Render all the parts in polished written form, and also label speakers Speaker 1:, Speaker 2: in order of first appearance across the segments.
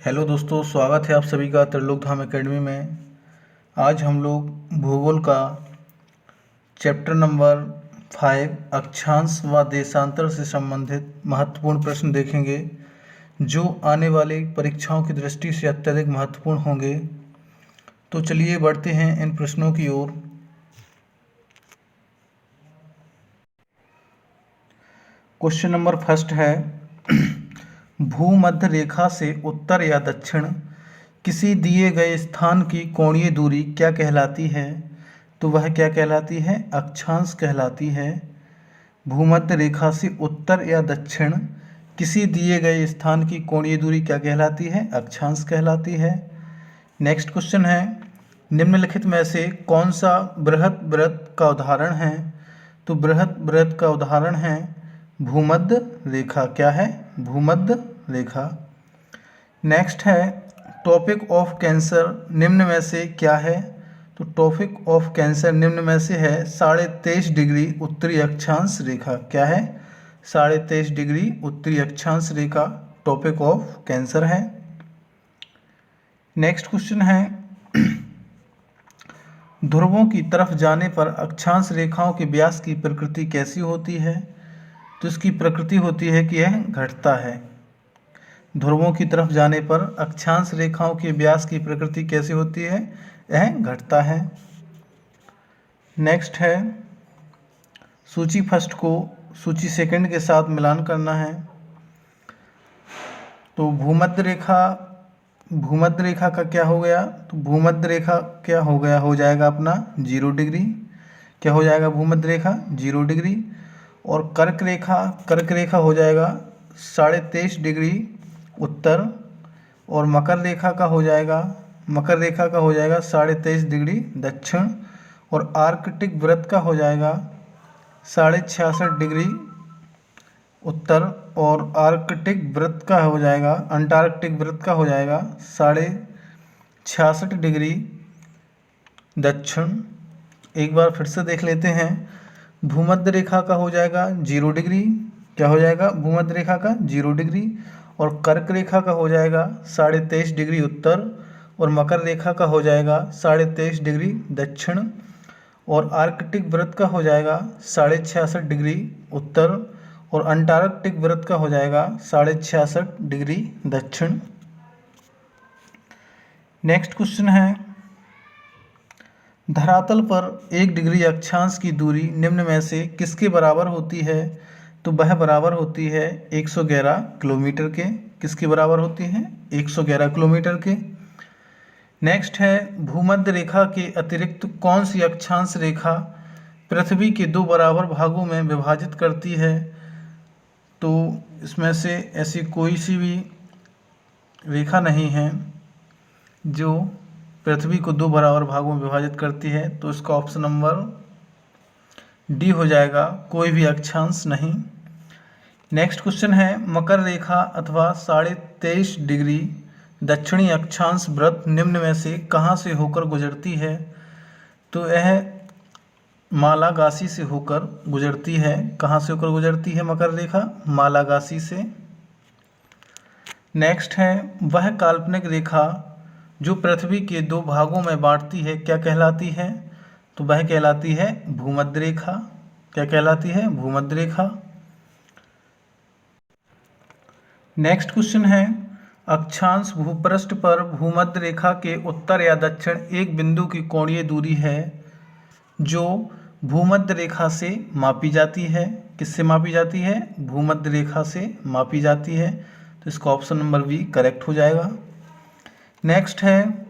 Speaker 1: Hello दोस्तों, स्वागत है आप सभी का त्रिलोक धाम एकेडमी में। आज हम लोग भूगोल का चैप्टर नंबर 5 अक्षांश व देशांतर से संबंधित महत्वपूर्ण प्रश्न देखेंगे जो आने वाली परीक्षाओं की दृष्टि से अत्यधिक महत्वपूर्ण होंगे। तो चलिए बढ़ते हैं इन प्रश्नों की ओर। क्वेश्चन नंबर फर्स्ट है भूमध्य रेखा से उत्तर या दक्षिण किसी दिए गए स्थान की कोणीय दूरी क्या कहलाती है? तो वह क्या कहलाती है? अक्षांश कहलाती है। भूमध्य रेखा से उत्तर या दक्षिण किसी दिए गए स्थान की कोणीय दूरी क्या कहलाती है? अक्षांश कहलाती है। नेक्स्ट क्वेश्चन है निम्नलिखित में से कौन सा बृहत वृत्त का उदाहरण है? तो बृहत वृत्त का उदाहरण है भूमध्य रेखा। क्या है? भूमध्य रेखा। नेक्स्ट है टॉपिक ऑफ कैंसर निम्न में से क्या है? तो टॉपिक ऑफ कैंसर निम्न में से है 23.5 डिग्री उत्तरी अक्षांश रेखा। क्या है? 23.5 डिग्री उत्तरी अक्षांश रेखा टॉपिक ऑफ कैंसर है। नेक्स्ट क्वेश्चन है ध्रुवों की तरफ जाने पर अक्षांश रेखाओं के व्यास की प्रकृति कैसी होती है? तो इसकी प्रकृति होती है कि यह घटता है। ध्रुवों की तरफ जाने पर अक्षांश रेखाओं के व्यास की प्रकृति कैसी होती है? यह घटता है। नेक्स्ट है सूची फर्स्ट को सूची सेकंड के साथ मिलान करना है। तो भूमध्य रेखा का क्या हो गया? तो भूमध्य रेखा क्या हो गया? हो जाएगा अपना 0 डिग्री। क्या हो जाएगा? भूमध्य रेखा 0 डिग्री। और कर्क रेखा हो जाएगा 23.5 डिग्री उत्तर। और मकर रेखा का हो जाएगा 23.5 डिग्री दक्षिण। और आर्कटिक वृत्त का हो जाएगा 66.5 डिग्री उत्तर। और आर्कटिक वृत्त का हो जाएगा अंटार्कटिक वृत्त का हो जाएगा 66.5 डिग्री दक्षिण। एक बार फिर से देख लेते हैं। भूमध्य रेखा का हो जाएगा 0 डिग्री। क्या हो जाएगा? भूमध्य रेखा का 0 डिग्री। और कर्क रेखा का हो जाएगा 23.5 डिग्री उत्तर। और मकर रेखा का हो जाएगा 23.5 डिग्री दक्षिण। और आर्कटिक वृत्त का हो जाएगा 66.5 डिग्री उत्तर। और अंटार्कटिक वृत्त का हो जाएगा 66.5 डिग्री दक्षिण। नेक्स्ट क्वेश्चन है धरातल पर 1 डिग्री अक्षांश की दूरी निम्न में से किसके बराबर होती है? तो वह बराबर होती है 111 किलोमीटर के। किसके बराबर होती है? 111 किलोमीटर के। नेक्स्ट है भूमध्य रेखा के अतिरिक्त कौन सी अक्षांश रेखा पृथ्वी के 2 बराबर भागों में विभाजित करती है? तो इसमें से ऐसी कोई सी भी रेखा नहीं है जो पृथ्वी को 2 बराबर भागों में विभाजित करती है। तो इसका ऑप्शन नंबर डी हो जाएगा, कोई भी अक्षांश नहीं। नेक्स्ट क्वेश्चन है मकर रेखा अथवा 23.5 डिग्री दक्षिणी अक्षांश वृत्त निम्न में से कहाँ से होकर गुजरती है? तो यह मालागासी से होकर गुजरती है। कहाँ से होकर गुजरती है मकर रेखा? मालागासी से। नेक्स्ट है वह काल्पनिक रेखा जो पृथ्वी के 2 भागों में बांटती है क्या कहलाती है? तो वह कहलाती है भूमध्य रेखा। क्या कहलाती है? भूमध्य रेखा। नेक्स्ट क्वेश्चन है अक्षांश भूपृष्ठ पर भूमध्य रेखा के उत्तर या दक्षिण एक बिंदु की कोणीय दूरी है जो भूमध्य रेखा से मापी जाती है। किससे मापी जाती है? भूमध्य रेखा से मापी जाती है। तो इसका ऑप्शन नंबर बी करेक्ट हो जाएगा। नेक्स्ट है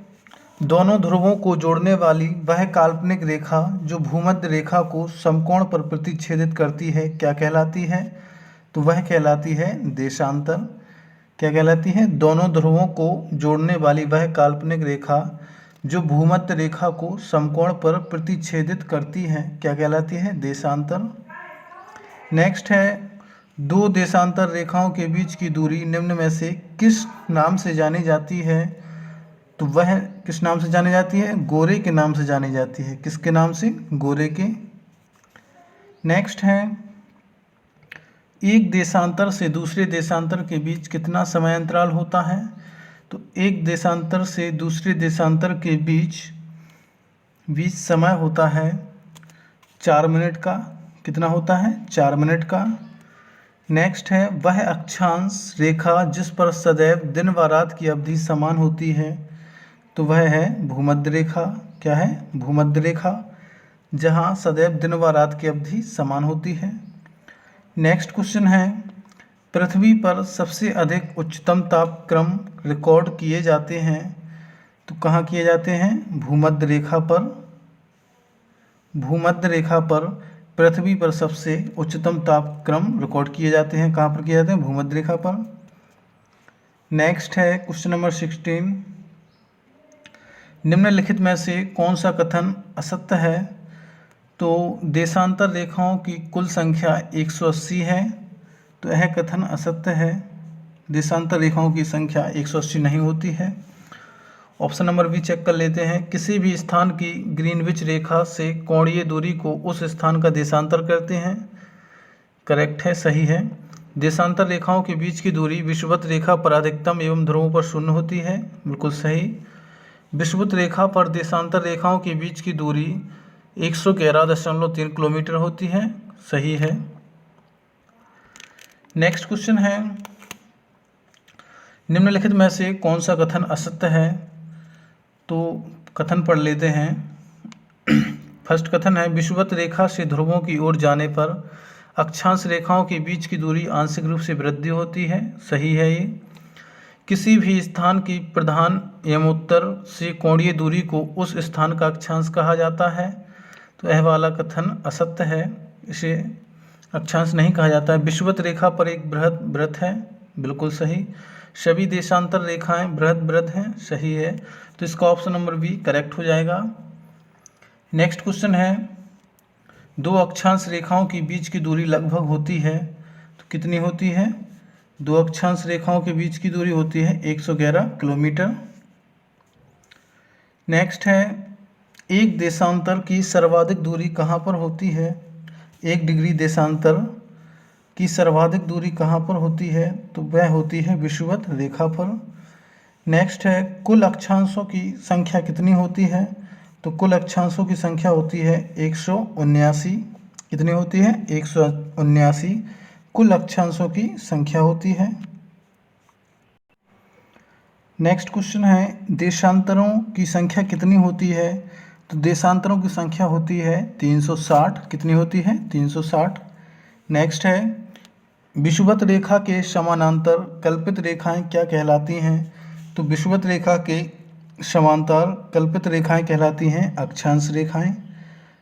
Speaker 1: दोनों ध्रुवों को जोड़ने वाली वह काल्पनिक रेखा जो भूमध्य रेखा को समकोण पर प्रतिच्छेदित करती है क्या कहलाती है? तो वह कहलाती है देशांतर। क्या कहलाती है? दोनों ध्रुवों को जोड़ने वाली वह काल्पनिक रेखा जो भूमध्य रेखा को समकोण पर प्रतिच्छेदित करती है क्या कहलाती है? देशांतर। नेक्स्ट है 2 देशांतर रेखाओं के बीच की दूरी निम्न में से किस नाम से जानी जाती है? तो वह किस नाम से जानी जाती है? गोरे के नाम से जानी जाती है। किसके नाम से? गोरे के। नेक्स्ट है एक देशांतर से दूसरे देशांतर के बीच कितना समय अंतराल होता है? तो एक देशांतर से दूसरे देशांतर के बीच समय होता है 4 मिनट का। कितना होता है? 4 मिनट का। नेक्स्ट है वह अक्षांश रेखा जिस पर सदैव दिन व रात की अवधि समान होती है, तो वह है भूमध्य रेखा। क्या है? भूमध्य रेखा, जहाँ सदैव दिन व रात की अवधि समान होती है। नेक्स्ट क्वेश्चन है पृथ्वी पर सबसे अधिक उच्चतम तापक्रम रिकॉर्ड किए जाते हैं, तो कहाँ किए जाते हैं? भूमध्य रेखा पर। भूमध्य रेखा पर पृथ्वी पर सबसे उच्चतम तापक्रम रिकॉर्ड किए जाते हैं। कहाँ पर किए जाते हैं? भूमध्य रेखा पर। नेक्स्ट है क्वेश्चन नंबर 16, निम्नलिखित में से कौन सा कथन असत्य है? तो देशांतर रेखाओं की कुल संख्या 180 है, तो यह कथन असत्य है। देशांतर रेखाओं की संख्या 180 नहीं होती है। ऑप्शन नंबर बी चेक कर लेते हैं। किसी भी स्थान की ग्रीनविच रेखा से कोणीय दूरी को उस स्थान का देशांतर करते हैं। करेक्ट है, सही है। देशांतर रेखाओं के बीच की दूरी विषुवत रेखा पर अधिकतम एवं ध्रुवों पर शून्य होती है। बिल्कुल सही। विषुवत रेखा पर देशांतर रेखाओं के बीच की दूरी 111.3 किलोमीटर होती है। सही है। नेक्स्ट क्वेश्चन है निम्नलिखित में से कौन सा कथन असत्य है? तो कथन पढ़ लेते हैं। फर्स्ट कथन है विषुवत रेखा से ध्रुवों की ओर जाने पर अक्षांश रेखाओं के बीच की दूरी आंशिक रूप से वृद्धि होती है। सही है ये। किसी भी स्थान की प्रधान एवं उत्तर से कोणीय दूरी को उस स्थान का अक्षांश कहा जाता है, तो यह वाला कथन असत्य है। इसे अक्षांश नहीं कहा जाता है। विषुवत रेखा पर एक बृहद वृत्त है। बिल्कुल सही। सभी देशांतर रेखाएं बृहद वृत्त हैं। सही है। तो इसका ऑप्शन नंबर बी करेक्ट हो जाएगा। नेक्स्ट क्वेश्चन है दो अक्षांश रेखाओं के बीच की दूरी लगभग होती है, तो कितनी होती है? दो अक्षांश रेखाओं के बीच की दूरी होती है 111 किलोमीटर। नेक्स्ट है एक देशांतर की सर्वाधिक दूरी कहाँ पर होती है? 1 डिग्री देशांतर की सर्वाधिक दूरी कहाँ पर होती है? तो वह होती है विषुवत रेखा पर। नेक्स्ट है कुल अक्षांशों की संख्या कितनी होती है? तो कुल अक्षांशों की संख्या होती है 179। कितनी होती है? 179 कुल अक्षांशों की संख्या होती है। नेक्स्ट क्वेश्चन है देशांतरों की संख्या कितनी होती है? तो देशांतरों की संख्या होती है 360। कितनी होती है? 360। नेक्स्ट है विषुवत रेखा के समानांतर कल्पित रेखाएं क्या कहलाती हैं? तो विषुवत रेखा के समांतर कल्पित रेखाएं कहलाती हैं अक्षांश रेखाएं।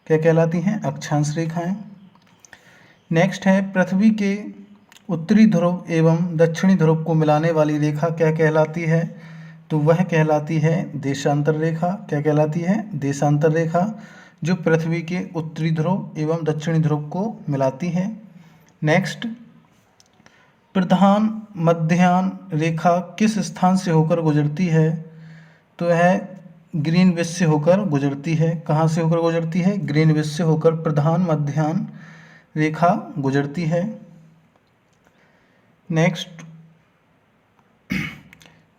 Speaker 1: क्या कहलाती हैं? अक्षांश रेखाएं। नेक्स्ट है पृथ्वी के उत्तरी ध्रुव एवं दक्षिणी ध्रुव को मिलाने वाली रेखा क्या कहलाती है? तो वह कहलाती है देशांतर रेखा। क्या कहलाती है? देशांतर रेखा, जो पृथ्वी के उत्तरी ध्रुव एवं दक्षिणी ध्रुव को मिलाती है। नेक्स्ट प्रधान मध्याह्न रेखा किस स्थान से होकर गुजरती है? तो यह ग्रीनविच से होकर गुजरती है। कहाँ से होकर गुजरती है? ग्रीनविच से होकर प्रधान मध्याह्न रेखा गुजरती है। नेक्स्ट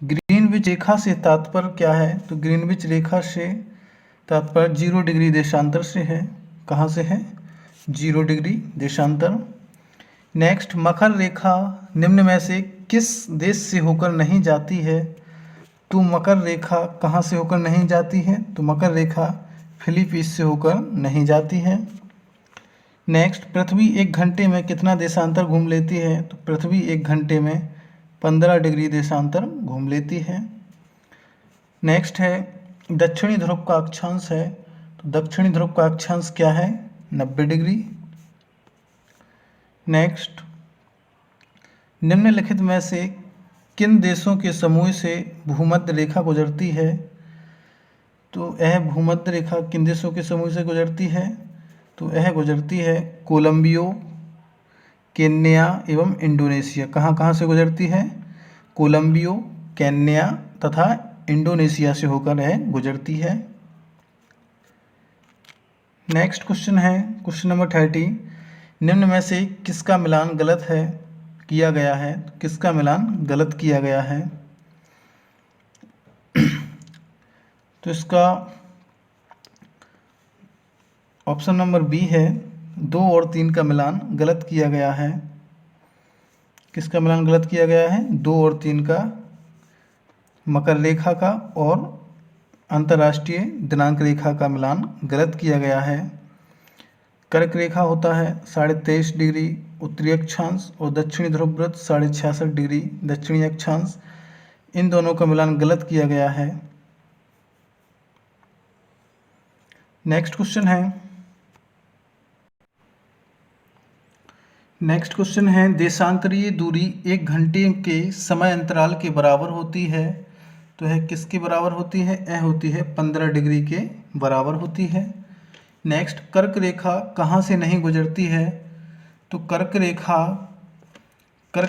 Speaker 1: ग्रीनविच रेखा से तात्पर्य क्या है? तो ग्रीनविच रेखा से तात्पर्य 0 डिग्री देशांतर से है। कहाँ से है? 0 डिग्री देशांतर। नेक्स्ट मकर रेखा निम्न में से किस देश से होकर नहीं जाती है? तो मकर रेखा कहाँ से होकर नहीं जाती है? तो मकर रेखा फिलीपींस से होकर नहीं जाती है। नेक्स्ट पृथ्वी 1 घंटे में कितना देशांतर घूम लेती है? तो पृथ्वी 1 घंटे में 15 डिग्री देशांतर घूम लेती है। नेक्स्ट है दक्षिणी ध्रुव का अक्षांश है, तो दक्षिणी ध्रुव का अक्षांश क्या है? 90 डिग्री। नेक्स्ट निम्नलिखित में से किन देशों के समूह से भूमध्य रेखा गुजरती है? तो यह भूमध्य रेखा किन देशों के समूह से गुजरती है? तो यह गुजरती है कोलंबियो, केन्या एवं इंडोनेशिया। कहाँ कहाँ से गुजरती है? कोलंबियो, केन्या तथा इंडोनेशिया से होकर यह गुजरती है। नेक्स्ट क्वेश्चन है क्वेश्चन नंबर 30, निम्न में से किसका मिलान गलत है किया गया है? किसका मिलान गलत किया गया है? तो इसका ऑप्शन नंबर बी है, 2 और 3 का मिलान गलत किया गया है। किसका मिलान गलत किया गया है? 2 और 3 का, मकर रेखा का और अंतर्राष्ट्रीय दिनांक रेखा का मिलान गलत किया गया है। कर्क रेखा होता है 23.5 डिग्री उत्तरी अक्षांश और दक्षिणी ध्रुव वृत्त 66.5 डिग्री दक्षिणी अक्षांश, इन दोनों का मिलान गलत किया गया है। नेक्स्ट क्वेश्चन है देशांतरीय दूरी 1 घंटे के समय अंतराल के बराबर होती है, तो यह किसके बराबर होती है? यह होती है 15 डिग्री के बराबर होती है। नेक्स्ट, कर्क रेखा कहाँ से नहीं गुजरती है? तो कर्क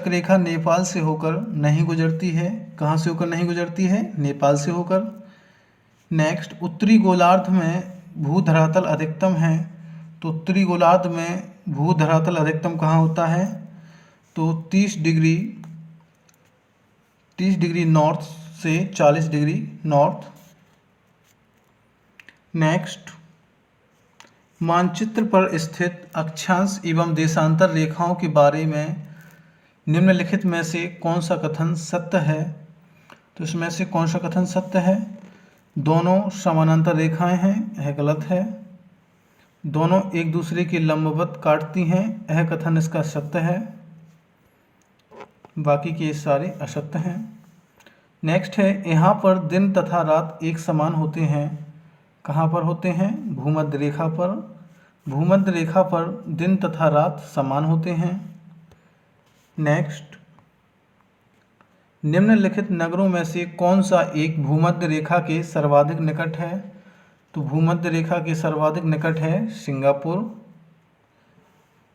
Speaker 1: रेखा नेपाल से होकर नहीं गुजरती है। कहाँ से होकर नहीं गुजरती है? नेपाल से होकर। नेक्स्ट, उत्तरी गोलार्ध में भूधरातल अधिकतम है, तो उत्तरी गोलार्ध में भूधरातल अधिकतम कहाँ होता है? तो 30 डिग्री नॉर्थ से 40 डिग्री नॉर्थ। नेक्स्ट, मानचित्र पर स्थित अक्षांश एवं देशांतर रेखाओं के बारे में निम्नलिखित में से कौन सा कथन सत्य है? तो इसमें से कौन सा कथन सत्य है? दोनों समानांतर रेखाएं हैं, यह गलत है। दोनों एक दूसरे के लंबवत काटती हैं, यह कथन इसका सत्य है। बाकी के सारे असत्य हैं। नेक्स्ट है, यहाँ पर दिन तथा रात एक समान होते हैं। कहाँ पर होते हैं? भूमध्य रेखा पर। भूमध्य रेखा पर दिन तथा रात समान होते हैं। नेक्स्ट, निम्नलिखित नगरों में से कौन सा एक भूमध्य रेखा के सर्वाधिक निकट है? तो भूमध्य रेखा के सर्वाधिक निकट है सिंगापुर।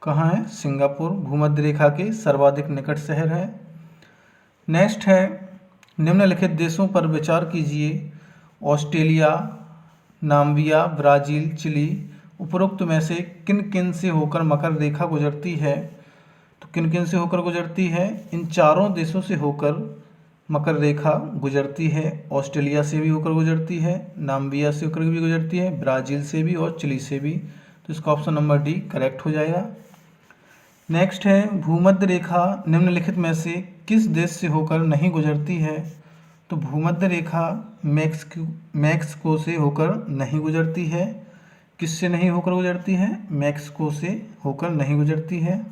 Speaker 1: कहाँ है? सिंगापुर भूमध्य रेखा के सर्वाधिक निकट शहर है। नेक्स्ट है, निम्नलिखित देशों पर विचार कीजिए। ऑस्ट्रेलिया, नामीबिया, ब्राज़ील, चिली, उपरोक्त में से किन किन से होकर मकर रेखा गुजरती है? तो किन किन से होकर गुजरती है? इन चारों देशों से होकर मकर रेखा गुजरती है। ऑस्ट्रेलिया से भी होकर गुजरती है, नामीबिया से होकर भी गुजरती है, ब्राज़ील से भी और चिली से भी। तो इसका ऑप्शन नंबर डी करेक्ट हो जाएगा। नेक्स्ट है, भूमध्य रेखा निम्नलिखित में से किस देश से होकर नहीं गुजरती है? तो भूमध्य रेखा मैक्सिको से होकर नहीं गुजरती है। किससे नहीं होकर गुजरती है? मैक्सिको से होकर नहीं गुजरती है।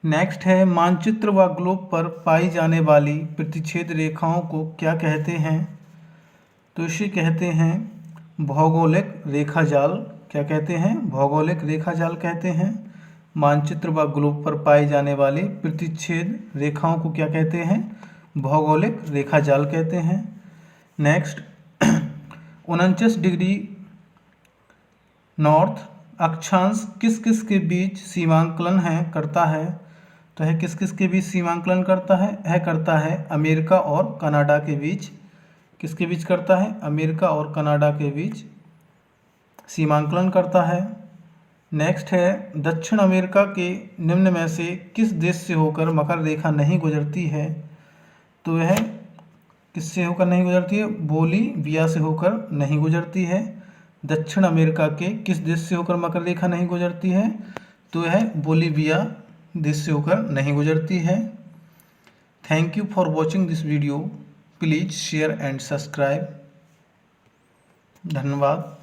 Speaker 1: नेक्स्ट है, मानचित्र व ग्लोब पर पाई जाने वाली प्रतिच्छेद रेखाओं को क्या कहते हैं? तो इसे कहते हैं भौगोलिक रेखाजाल। क्या कहते हैं? भौगोलिक रेखाजाल कहते हैं। मानचित्र व ग्लोब पर पाई जाने वाली प्रतिच्छेद रेखाओं को क्या कहते हैं? भौगोलिक रेखाजाल कहते हैं। नेक्स्ट, 49 डिग्री नॉर्थ अक्षांश किस किस के बीच सीमांकलन करता है? तो यह किस किस के बीच सीमांकलन करता है? यह करता है अमेरिका और कनाडा के बीच। किसके बीच करता है? अमेरिका और कनाडा के बीच सीमांकलन करता है। नेक्स्ट है, दक्षिण अमेरिका के निम्न में से किस देश से होकर मकर रेखा नहीं गुजरती है? तो यह किससे होकर नहीं गुजरती है? बोलीविया से होकर नहीं गुजरती है। दक्षिण अमेरिका के किस देश से होकर मकर रेखा नहीं गुजरती है? तो यह बोलीविया देश से होकर नहीं गुजरती है। Thank you for watching this video. Please share and subscribe. धन्यवाद।